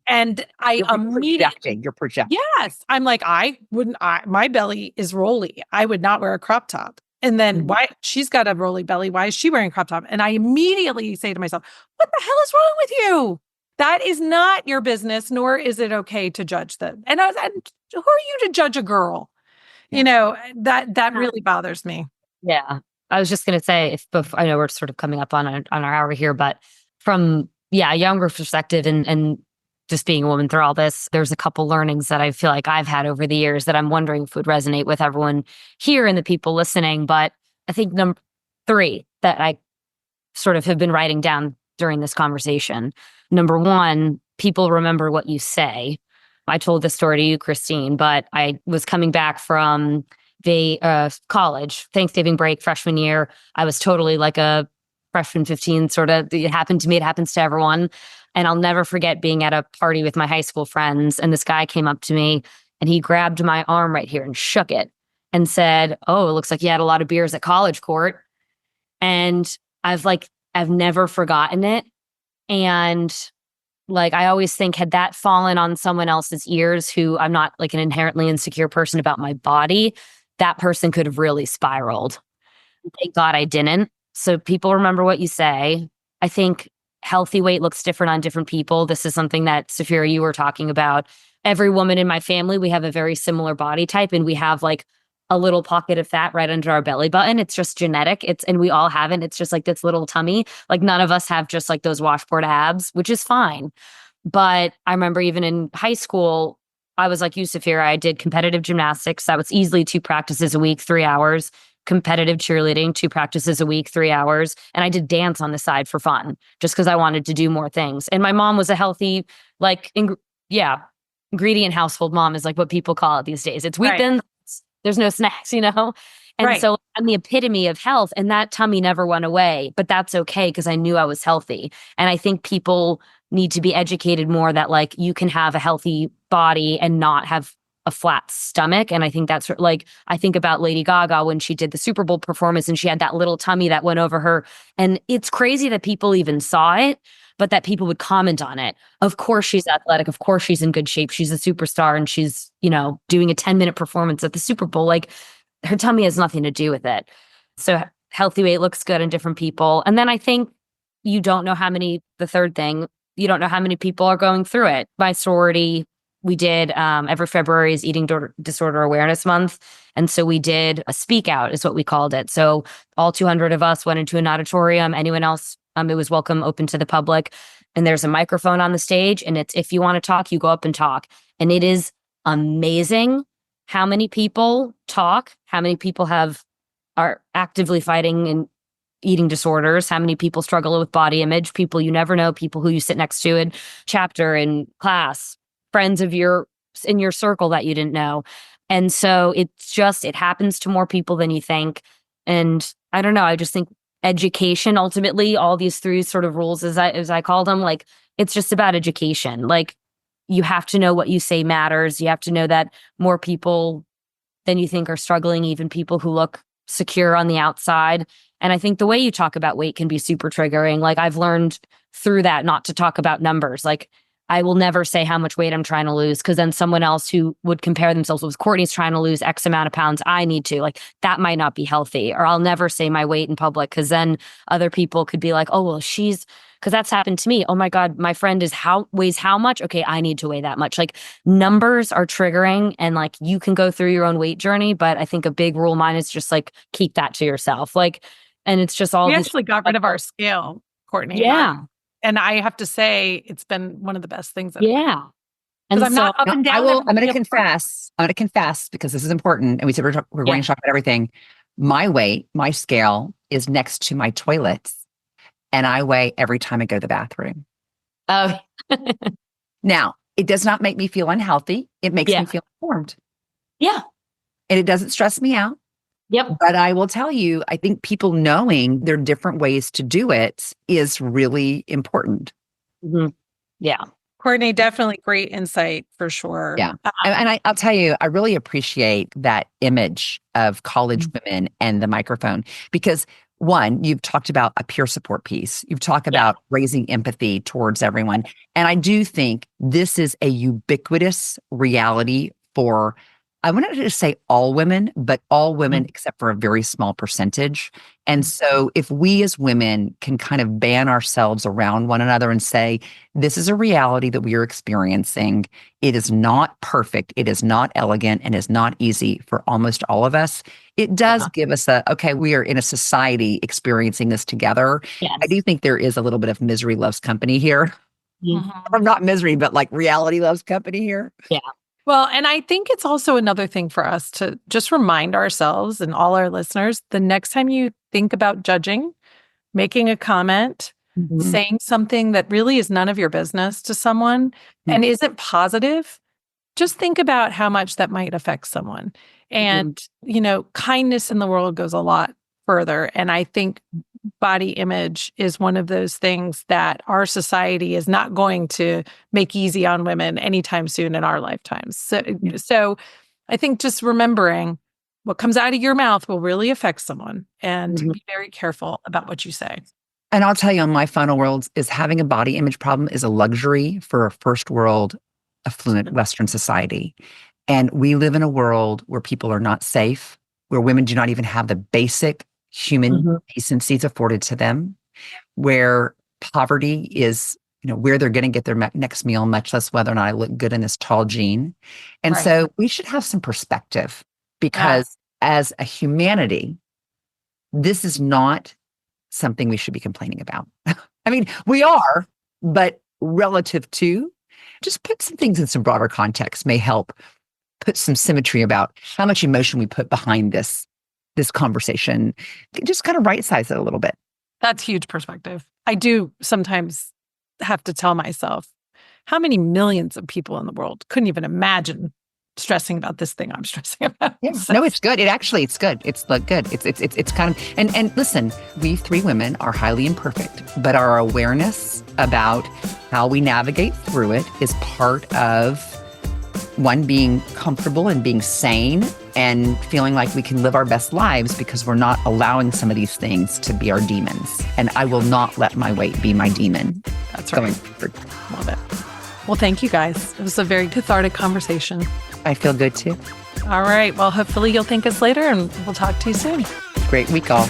And I immediately, you're projecting. yes, I'm like, my belly is rolly. I would not wear a crop top. And then why she's got a rolly belly? Why is she wearing a crop top? And I immediately say to myself, what the hell is wrong with you? That is not your business, nor is it okay to judge them. And who are you to judge a girl? That really bothers me. Yeah. I was just going to say, I know we're sort of coming up on our hour here, but from a younger perspective and just being a woman through all this, there's a couple learnings that I feel like I've had over the years that I'm wondering if would resonate with everyone here and the people listening. But I think number 3 that I sort of have been writing down during this conversation. Number 1, people remember what you say. I told this story to you, Christine, but I was coming back from the college, Thanksgiving break, freshman year. I was totally like a freshman 15 sort of. It happened to me. It happens to everyone. And I'll never forget being at a party with my high school friends. And this guy came up to me and he grabbed my arm right here and shook it and said, oh, it looks like you had a lot of beers at college, Court. And I've never forgotten it. And like, I always think, had that fallen on someone else's ears, who I'm not like an inherently insecure person about my body, that person could have really spiraled. Thank God I didn't. So people remember what you say. I think healthy weight looks different on different people. This is something that, Safira, you were talking about. Every woman in my family, we have a very similar body type, and we have like a little pocket of fat right under our belly button. It's just genetic. And we all have it. It's just like this little tummy. Like none of us have just like those washboard abs, which is fine. But I remember even in high school, I was like you, Safira. I did competitive gymnastics. That was easily 2 practices a week, 3 hours. Competitive cheerleading, 2 practices a week, 3 hours. And I did dance on the side for fun, just because I wanted to do more things. And my mom was a healthy, like, ingredient household mom is like what people call it these days. It's weekends. There's no snacks, And so I'm the epitome of health, and that tummy never went away, but that's okay because I knew I was healthy. And I think people need to be educated more that like you can have a healthy body and not have a flat stomach. And I think that's like, I think about Lady Gaga when she did the Super Bowl performance and she had that little tummy that went over her. And it's crazy that people even saw it, but that people would comment on it. Of course she's athletic. Of course she's in good shape. She's a superstar and she's, doing a 10-minute performance at the Super Bowl. Like her tummy has nothing to do with it. So healthy weight looks good in different people. And then I think the third thing, you don't know how many people are going through it. My sorority, we did every February is Eating Disorder Awareness Month. And so we did a speak out is what we called it. So all 200 of us went into an auditorium. Anyone else, it was welcome, open to the public. And there's a microphone on the stage. And it's, if you want to talk, you go up and talk. And it is amazing how many people talk, how many people are actively fighting and eating disorders, how many people struggle with body image, people you never know, people who you sit next to in chapter, in class, friends in your circle that you didn't know. And so it happens to more people than you think. And I don't know, I just think education, ultimately, all these three sort of rules, as I called them, like, it's just about education. Like, you have to know what you say matters. You have to know that more people than you think are struggling, even people who look secure on the outside. And I think the way you talk about weight can be super triggering. Like, I've learned through that not to talk about numbers. Like, I will never say how much weight I'm trying to lose, because then someone else who would compare themselves with Courtney's trying to lose X amount of pounds, I need to. Like, that might not be healthy. Or I'll never say my weight in public, because then other people could be like, oh, well, because that's happened to me. Oh my God, my friend weighs how much? Okay, I need to weigh that much. Like, numbers are triggering, and like, you can go through your own weight journey, but I think a big rule of mine is just like, keep that to yourself. Like, and it's just all We this. actually got rid of our scale, Courtney. Yeah. And I have to say, it's been one of the best things. Yeah. And I'm not up and down. I'm going to confess, because this is important. And we said we're going to talk about everything. My weight, my scale is next to my toilets, and I weigh every time I go to the bathroom. Oh. Now, it does not make me feel unhealthy. It makes me feel informed. Yeah. And it doesn't stress me out. Yep. But I will tell you, I think people knowing there are different ways to do it is really important. Mm-hmm. Yeah. Courtney, definitely great insight for sure. Yeah. And I'll tell you, I really appreciate that image of college women and the microphone, because one, you've talked about a peer support piece. You've talked about raising empathy towards everyone. And I do think this is a ubiquitous reality for, I wanted to say all women, but all women except for a very small percentage. And so if we as women can kind of band ourselves around one another and say, this is a reality that we are experiencing. It is not perfect. It is not elegant, and is not easy for almost all of us. It does give us okay, we are in a society experiencing this together. Yes. I do think there is a little bit of misery loves company here. Or not misery, but like reality loves company here. Yeah. Well, and I think it's also another thing for us to just remind ourselves and all our listeners, the next time you think about judging, making a comment, saying something that really is none of your business to someone and isn't positive, just think about how much that might affect someone. And, kindness in the world goes a lot further. And I think body image is one of those things that our society is not going to make easy on women anytime soon in our lifetimes. So I think just remembering what comes out of your mouth will really affect someone, and be very careful about what you say. And I'll tell you, on my final world, is having a body image problem is a luxury for a first world, affluent Western society. And we live in a world where people are not safe, where women do not even have the basic human decencies afforded to them, where poverty is, where they're going to get their next meal, much less whether or not I look good in this tall jean. And so we should have some perspective, because as a humanity, this is not something we should be complaining about. I mean, we are, but relative to, just put some things in some broader context may help put some symmetry about how much emotion we put behind this conversation. Just kind of right size it a little bit. That's huge perspective. I do sometimes have to tell myself how many millions of people in the world couldn't even imagine stressing about this thing I'm stressing about. Yeah. No, it's good. It's good. It's good. It's kind of, and listen, we three women are highly imperfect, but our awareness about how we navigate through it is part of one, being comfortable and being sane and feeling like we can live our best lives, because we're not allowing some of these things to be our demons. And I will not let my weight be my demon. That's right. Going forward. Love it. Well, thank you guys. It was a very cathartic conversation. I feel good too. All right. Well, hopefully you'll thank us later, and we'll talk to you soon. Great week all.